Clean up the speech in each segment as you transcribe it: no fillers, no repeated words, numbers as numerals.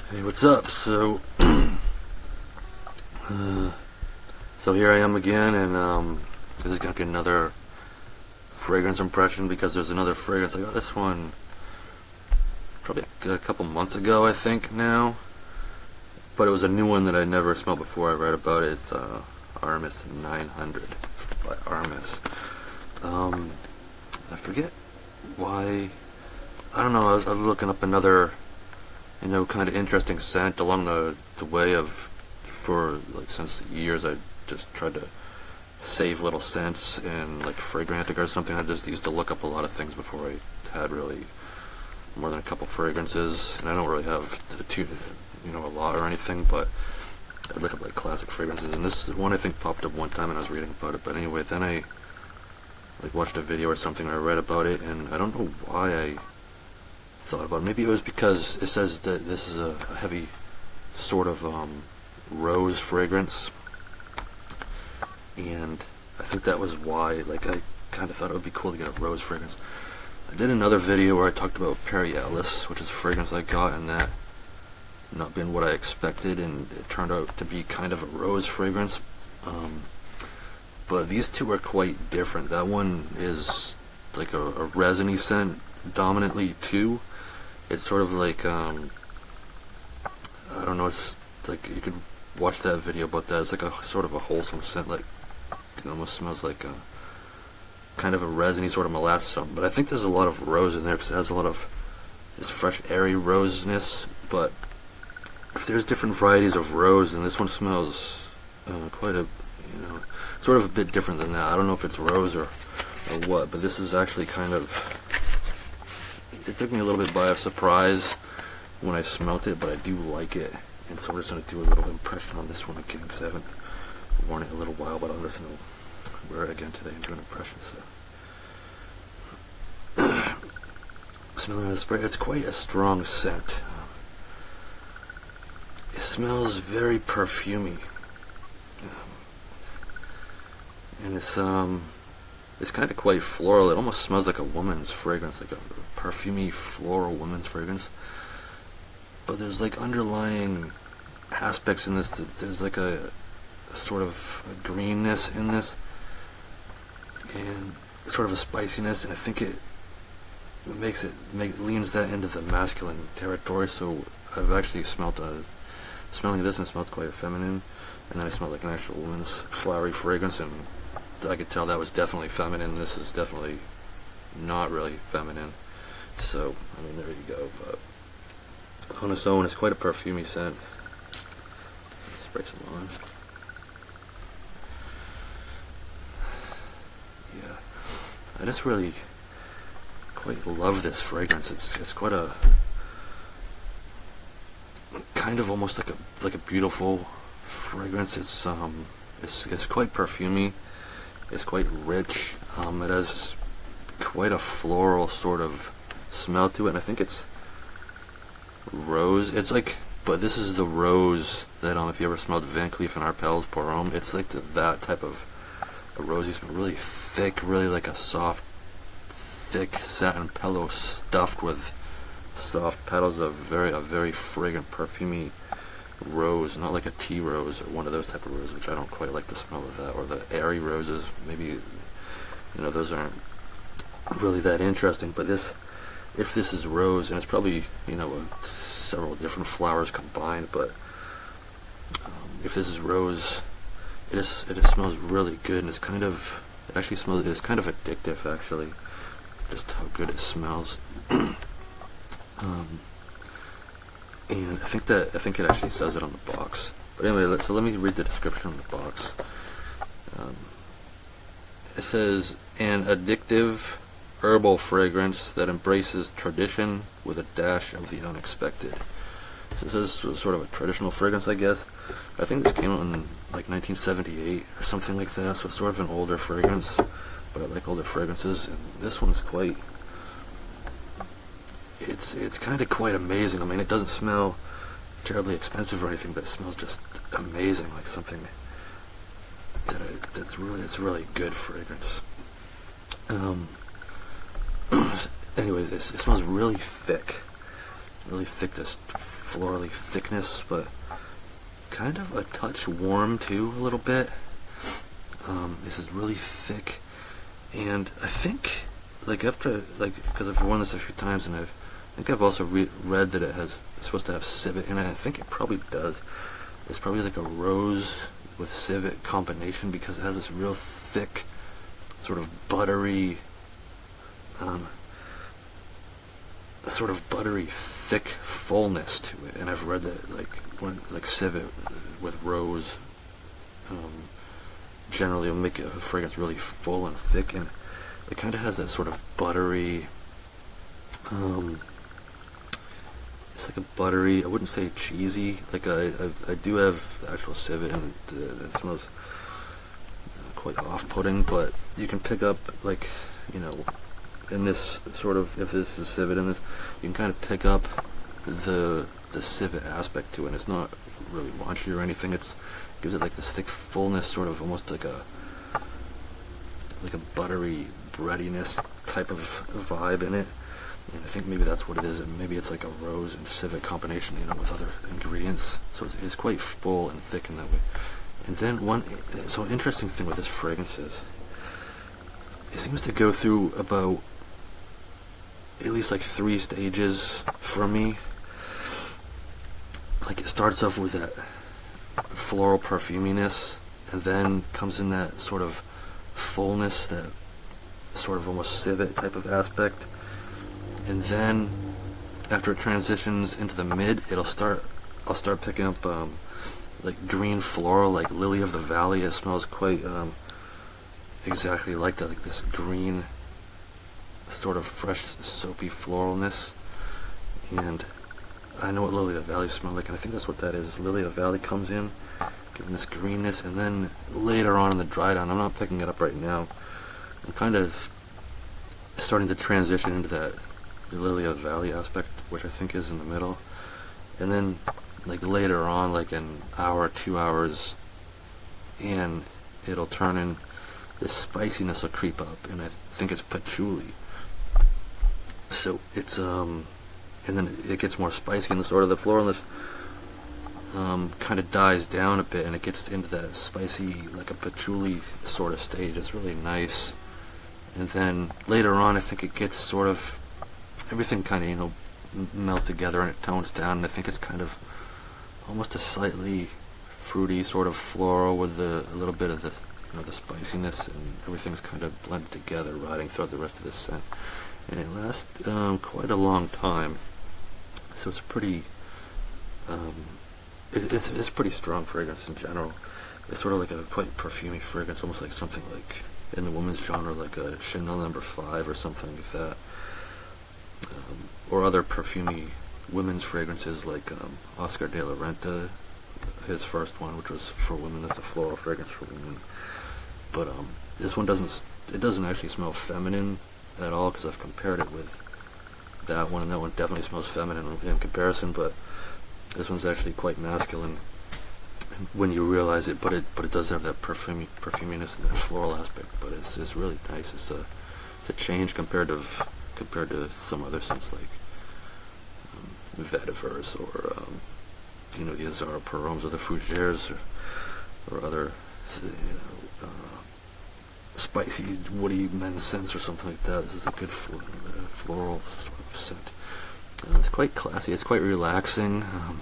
Hey, what's up? So here I am again, and this is gonna be another fragrance impression because there's another fragrance. I got this one probably a couple months ago, I think now, but it was a new one that I never smelled before. I read about it. It's Aramis 900 by Aramis. I forget why. I don't know. I was looking up another, kind of interesting scent along the way for since years I just tried to save little scents in Fragrantica or something. I just used to look up a lot of things before I had really more than a couple fragrances, and I don't really have a lot or anything, but I'd look up classic fragrances, and this one I think popped up one time and I was reading about it. But anyway, then I watched a video or something, or I read about it, and I don't know why I thought about it. Maybe it was because it says that this is a heavy sort of rose fragrance, and I think that was why I kind of thought it would be cool to get a rose fragrance. I did another video where I talked about Alice, which is a fragrance I got, and that not been what I expected, and it turned out to be kind of a rose fragrance. But these two are quite different. That one is like a resiny scent dominantly too. It's sort of I don't know, it's like you could watch that video about that. It's like a sort of a wholesome scent, it almost smells like a kind of a resiny sort of molasses something. But I think there's a lot of rose in there because it has a lot of this fresh airy roseness. But if there's different varieties of rose, then this one smells quite a sort of a bit different than that. I don't know if it's rose or what, but this is actually kind of, it took me a little bit by surprise when I smelt it, but I do like it. And so we're just going to do a little impression on this one again because I haven't worn it in a little while, but I'm just going to wear it again today and do an impression. So smelling the spray, it's quite a strong scent. It smells very perfumey, and it's kind of quite floral. It almost smells like a woman's fragrance, like a perfumey floral woman's fragrance. But there's underlying aspects in this. There's a sort of a greenness in this, and sort of a spiciness, and I think it leans that into the masculine territory. So I've actually smelling this, and it smelled quite feminine, and then I smelled like an actual woman's flowery fragrance, and I could tell that was definitely feminine. This is definitely not really feminine. So I mean, there you go. But on its own, it's quite a perfumey scent. Let's spray some on. Yeah, I just really quite love this fragrance. It's quite a kind of almost like a beautiful fragrance. It's quite perfumey. It's quite rich. It has quite a floral sort of smell to it, and I think it's rose. It's but this is the rose that if you ever smelled Van Cleef and Arpels Pour Homme, it's that type of a rosy smell, really thick, really like a soft, thick satin pillow stuffed with soft petals of a very fragrant, perfumey rose, not like a tea rose or one of those type of roses, which I don't quite like the smell of that, or the airy roses. Maybe those aren't really that interesting. But if this is rose, and it's probably several different flowers combined, but if this is rose, it smells really good, and it's kind of addictive actually, just how good it smells. And I think it actually says it on the box. But anyway, so let me read the description on the box. It says, an addictive herbal fragrance that embraces tradition with a dash of the unexpected. So this is sort of a traditional fragrance, I guess. I think this came out in 1978 or something like that, so it's sort of an older fragrance, but I like older fragrances, and this one's quite, it's kind of quite amazing. I mean, it doesn't smell terribly expensive or anything, but it smells just amazing, like something it's really good fragrance. Anyways, it smells really thick, this florally thickness, but kind of a touch warm too, a little bit. This is really thick, and I think, like, after, like, because I've worn this a few times, and I think I've also read that it's supposed to have civet in it. I think it probably does. It's probably like a rose with civet combination, because it has this real thick, sort of buttery, thick fullness to it. And I've read that, like civet with rose, generally will make a fragrance really full and thick, and it kind of has that sort of buttery, it's like a buttery, I wouldn't say cheesy, like I do have actual civet, and it smells quite off-putting, but you can pick up, like, you know, in this sort of, if this is civet in this, you can kind of pick up the civet aspect to it, and it's not really raunchy or anything. It gives it like this thick fullness, sort of almost like a buttery breadiness type of vibe in it. And I think maybe that's what it is, and maybe it's like a rose and civet combination, you know, with other ingredients. So it's quite full and thick in that way. And then so interesting thing with this fragrance is, it seems to go through about at least like 3 stages for me. Like, it starts off with that floral perfuminess, and then comes in that sort of fullness, that sort of almost civet type of aspect, and then after it transitions into the mid, I'll start picking up like green floral, like lily of the valley. It smells quite exactly like that, like this green sort of fresh soapy floralness. And I know what lily of the valley smells like, and I think that's what that is. Lily of the valley comes in, giving this greenness, and then later on in the dry down, I'm not picking it up right now, I'm kind of starting to transition into that lily of the valley aspect, which I think is in the middle. And then, like, later on, like an hour, 2 hours in, it'll turn in, this spiciness will creep up, and I think it's patchouli. So it's and then it gets more spicy, and the sort of the floralness kind of dies down a bit, and it gets into that spicy, like a patchouli sort of stage. It's really nice. And then later on, I think it gets sort of, everything kind of, you know, melts together, and it tones down, and I think it's kind of almost a slightly fruity sort of floral with a little bit of the, you know, the spiciness, and everything's kind of blended together, riding throughout the rest of the scent. And it lasts quite a long time. So it's pretty, it's pretty strong fragrance in general. It's sort of like a quite perfumey fragrance, almost like something like in the women's genre, like a Chanel No. 5 or something like that, or other perfumey women's fragrances, like Oscar de la Renta, his first one, which was for women. That's a floral fragrance for women. But this one doesn't actually smell feminine at all, because I've compared it with that one, and that one definitely smells feminine in comparison, but this one's actually quite masculine when you realize it, but it does have that perfuminess and that floral aspect, but it's really nice. It's a change compared to some other scents, like Vetivers, or you know, the Azara Paromes, or the Fougères, or other, you know, spicy, woody men's scents or something like that. This is a good floral sort of scent. It's quite classy. It's quite relaxing. I'm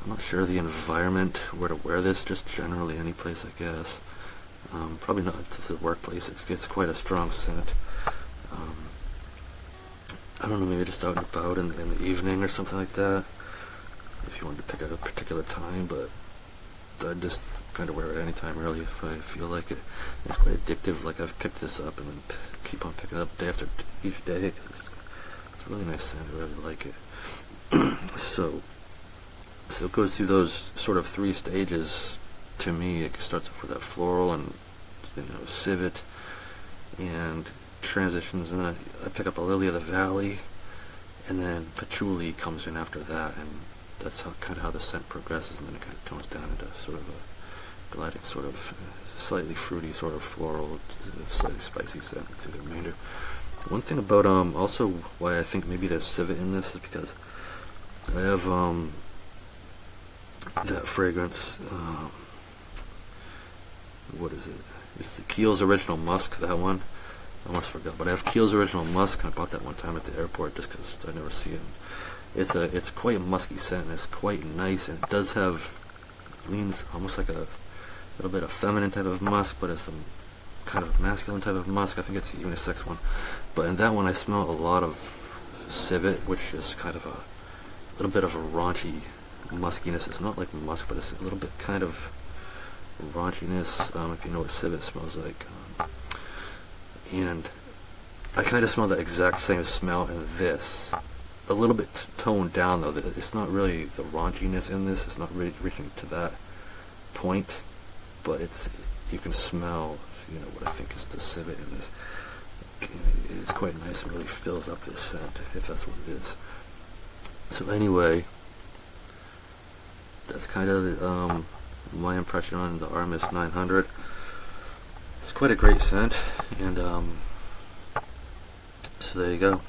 not sure the environment where to wear this, just generally any place, I guess. Probably not to the workplace. It's quite a strong scent. I don't know, maybe just out and about in the evening or something like that, if you wanted to pick a particular time, but I'd just kind of wear it anytime, really, if I feel like it. It's quite addictive. Like, I've picked this up and then keep on picking it up day after each day, because it's a really nice scent. I really like it. So it goes through those sort of 3 stages. To me, it starts off with that floral and, you know, civet, and transitions, and then I pick up a lily of the valley, and then patchouli comes in after that, and that's kind of how the scent progresses, and then it kind of tones down into sort of a gliding, sort of slightly fruity, sort of floral, slightly spicy scent through the remainder. One thing about also why I think maybe there's civet in this is because I have that fragrance. What is it? It's the Kiehl's Original Musk. That one. I almost forgot, but I have Kiehl's Original Musk, and I bought that one time at the airport just because I never see it. It's quite a musky scent, and it's quite nice, and it does have leans almost like a little bit of feminine type of musk, but it's some kind of masculine type of musk. I think it's even a unisex one. But in that one, I smell a lot of civet, which is kind of a little bit of a raunchy muskiness. It's not like musk, but it's a little bit kind of raunchiness, if you know what civet smells like. And I kind of smell the exact same smell in this. A little bit toned down, though. It's not really the raunchiness in this. It's not really reaching to that point, but you can smell, what I think is the civet in this. It's quite nice and really fills up this scent, if that's what it is. So anyway, that's kind of my impression on the Aramis 900. It's quite a great scent, and so there you go.